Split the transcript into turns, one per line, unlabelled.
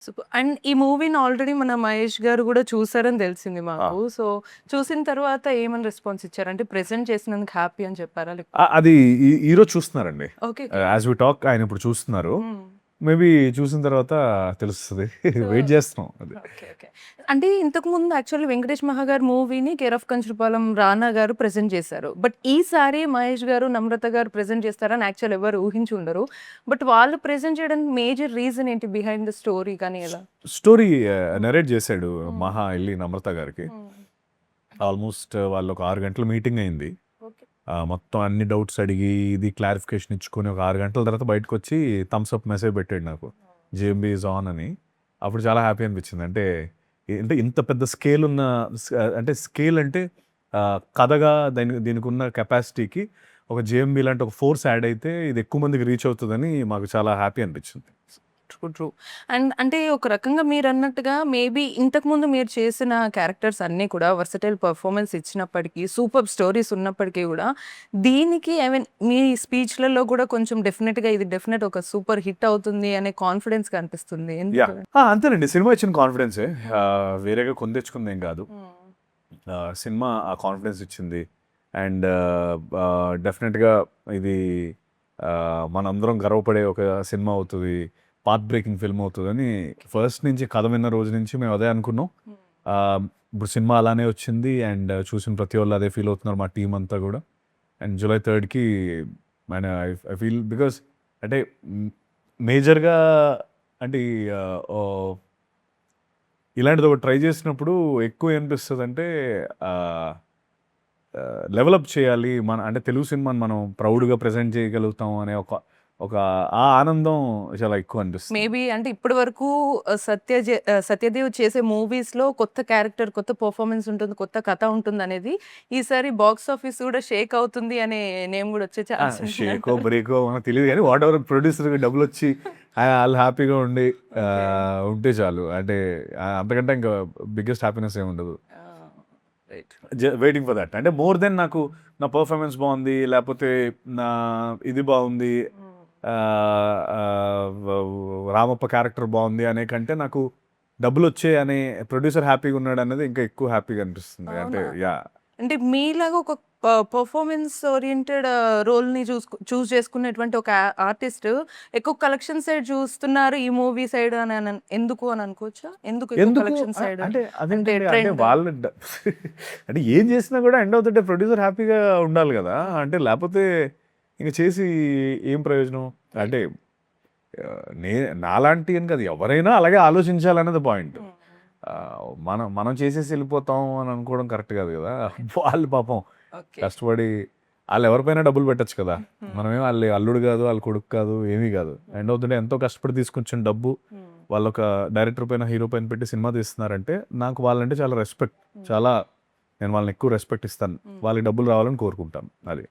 Super. And ఈ మూవీని already మన మహేష్ గారు గూడా చూసారని తెలిసింది
ఆ!
మాకు. సో, చూసిన తర్వాత ఏమని రెస్పాన్స్ ఇచ్చారు? అంటే ప్రెజెంట్ చేసినందుకు హ్యాపీ అని చెప్పారా?
అది ఈరోజు చూస్తున్నారండి.
Okay. Okay.
As we talk ఆయన ఇప్పుడు చూస్తున్నారు.
హ్మ్.
మేబీ చూసిన తర్వాత తెలుస్తది.
సో
వెయిట్ చేస్తున్నాం అది.
ఓకే. ఓకే. అంటే ఇంతకుముందు యాక్చువల్లీ 'వెంకటేష్ మహా' గారి మూవీని 'కేర్ ఆఫ్ కంచులపాలెం' రానా గారు ప్రెజెంట్ చేశారు. బట్ ఈసారి మహేష్ గారు, నమ్రత గారు ప్రెజెంట్ చేస్తారని యాక్చువల్ ఎవరు ఊహించి ఉండరు. బట్ వాళ్ళు ప్రెజెంట్ చేయడానికి మేజర్ రీజన్ ఏంటి బిహైండ్ ద స్టోరీ కానీ ఎలా?
స్టోరీ
హ్మ్.
నరేట్ చేశాడు
హ్మ్.
మహా ఎళ్లి నమ్రత గారికి.
హ్మ్.
ఆల్మోస్ట్ వాళ్ళు ఒక 6 గంటల మీటింగ్ అయింది.
ఓకే.
మొత్తం అన్ని డౌట్స్ అడిగి, ఇది క్లారిఫికేషన్ ఇచ్చుకొని ఒక 6 గంటల తర్వాత బయటకొచ్చి థమ్స్ అప్ మెసేజ్ పెట్టాడు నాకు. జేఎంబీ ఈజ్ ఆన్ అని. అప్పుడు చాలా హ్యాపీ అనిపించింది. అంటే ఇంత పెద్ద స్కేల్ ఉన్న అంటే స్కేల్ అంటే కథగా దీనికున్న కెపాసిటీకి ఒక జేఎంబీ లాంటి ఒక ఫోర్స్ యాడ్ అయితే ఇది ఎక్కువ మందికి రీచ్ అవుతదని మాకు చాలా హ్యాపీ అనిపించింది.
ట్రూ. ట్రూ. అండ్ అంటే ఒక రకంగా మీరన్నట్టుగా మేబీ ఇంతకుముందు మీరు చేసిన క్యారెక్టర్స్ అన్నీ కూడా వర్సటైల్ పెర్ఫార్మన్స్ ఇచ్చినప్పటికీ, సూపర్బ్ స్టోరీస్ ఉన్నప్పటికీ గూడా, దీనికి ఐ మీన్ మీ స్పీచ్‌లలో గూడా కొంచెం డెఫినిట్‌గా ఇది డెఫినిట్ ఒక సూపర్ హిట్ అవుతుంది అనే కాన్ఫిడెన్స్ కనిపిస్తుంది.
యాహ్!
ఎందుకు?
అంతేనండి. సినిమా ఇచ్చిన కాన్ఫిడెన్సే. వేరేగా కొని తెచ్చుకుందేం గాదు.
హ్మ్.
సినిమా ఆ కాన్ఫిడెన్స్ ఇచ్చింది. అండ్ డెఫినెట్‌గా ఇది మనందరం గర్వపడే ఒక సినిమా అవుతది. పాత్ బ్రేకింగ్ ఫిల్మ్ అవుతదని ఫస్ట్ నుంచి కథ విన్న రోజు నుంచి మేము అదే అనుకున్నాం.
హ్మ్.
ఇప్పుడు సినిమా అలానే వచ్చింది. అండ్ చూసిన ప్రతి వాళ్ళు అదే ఫీల్ అవుతున్నారు మా టీమ్ అంతా గూడా. అండ్ జూలై 3కి ఐ ఫీల్ బికాస్ అంటే మేజర్‌గా అంటే ఓహ్, ఇలాంటిది ఒకటి ట్రై చేసినప్పుడు ఎక్కువ ఏమనిపిస్తదంటే ఆహ్, డెవలప్ చేయాలి. అంటే తెలుగు సినిమాని మనం ప్రౌడ్‌గా ప్రెజెంట్ చేయగలుగుతాం అనే ఒక ఒక ఆ ఆనందం చాలా ఎక్కువ అనిపిస్తుంది.
మేబీ అంటే ఇప్పటి వరకు సత్యదేవ్ చేసే మూవీస్‌లో కొత్త క్యారెక్టర్, కొత్త పెర్ఫార్మన్స్ ఉంటుంది, కొత్త కథ ఉంటుందనేది ఈసారి బాక్స్ ఆఫీస్ గూడా షేక్ అవుతుంది అనే నేమ్ గూడా వచ్చే ఛాన్స్
షేకో,
ఉంటుందంటారా?
బ్రేకో మనకు తెలీదు గానీ వాట్ ఎవర్ ప్రొడ్యూసర్‌కి డబ్బులొచ్చి ఆళ్ళు హ్యాపీగా ఉండి
ఓకే.
ఉంటే చాలు. అంటే అంతకంటే ఇంకా బిగ్గెస్ట్ హ్యాపీనెస్ ఏముండదు.
ఆ! రైట్.
Waiting for that. అంటే మోర్ దెన్ నాకు నా పెర్ఫార్మన్స్ బావుంది. లేపోతే నా ఇది బావుంది.
హ్మ్.
ఆహ్, ఆహ్, వ రామప్ప క్యారెక్టర్ బావుంది అనే కంటే నాకు డబ్బులొచ్చాయి అనే ప్రొడ్యూసర్ హ్యాపీగా ఉన్నాడన్నది ఇంకా ఎక్కువ హ్యాపీగా అనిపిస్తుంది. అంటే
అవునా?
యాహ్!
అంటే మీలాగా ఒక పెర్ఫార్మన్స్ ఓరియెంటెడ్ రోల్‌ని చూజ్ చేసుకున్నటువంటి ఒక ఆర్టిస్ట్ ఎక్కువ కలెక్షన్ సైడ్ చూస్తున్నారు ఈ మూవీ సైడ్ ఎందుకు అని అనుకోవచ్చా? ఎందుకు ఎక్కువ
ఎందుకు
కలెక్షన్ సైడ్?
అంటే
అంటే
అదేంటండి అంటే
ట్రెండ్.
వాళ్ళ అంటే ఏం చేసినా కూడా end of the day producer హ్యాపీగా ఉండాలి గదా! అంటే లేపోతే ఇంక చేసి ఏం ప్రయోజనం?
రైట్.
అంటే నే నాలాంటి అని కాదు ఎవరైనా అలాగే ఆలోచించాలన్నది పాయింట్.
హ్మ్.
మనం మనం చేసేసి ఎళ్ళిపోతాం అని అనుకోవడం కరెక్ట్ కాదు గదా! వాళ్ళు పాపం
ఓకే.
కష్టపడి ఆళ్ళెవరిపైనా డబ్బులు పెట్టొచ్చు కదా!
హ్మ్.
మనమేం ఆళ్ళ అల్లుడు గాదు, ఆళ్ళ కొడుకు కాదు, ఏమీ గాదు. ఎండ్ ఆఫ్ ద డే ఎంతో కష్టపడి తీసుకొచ్చిన డబ్బు
హ్మ్.
వాళ్ళొక డైరెక్టర్ పైన, హీరో పైన పెట్టి సినిమా తీస్తున్నారంటే నాకు వాళ్ళంటే చాలా రెస్పెక్ట్.
హ్మ్.
చాలా నేను వాళ్ళని ఎక్కువ రెస్పెక్ట్ ఇస్తాను.
హ్మ్.
వాళ్ళకి డబ్బులు రావాలని కోరుకుంటాను. అది.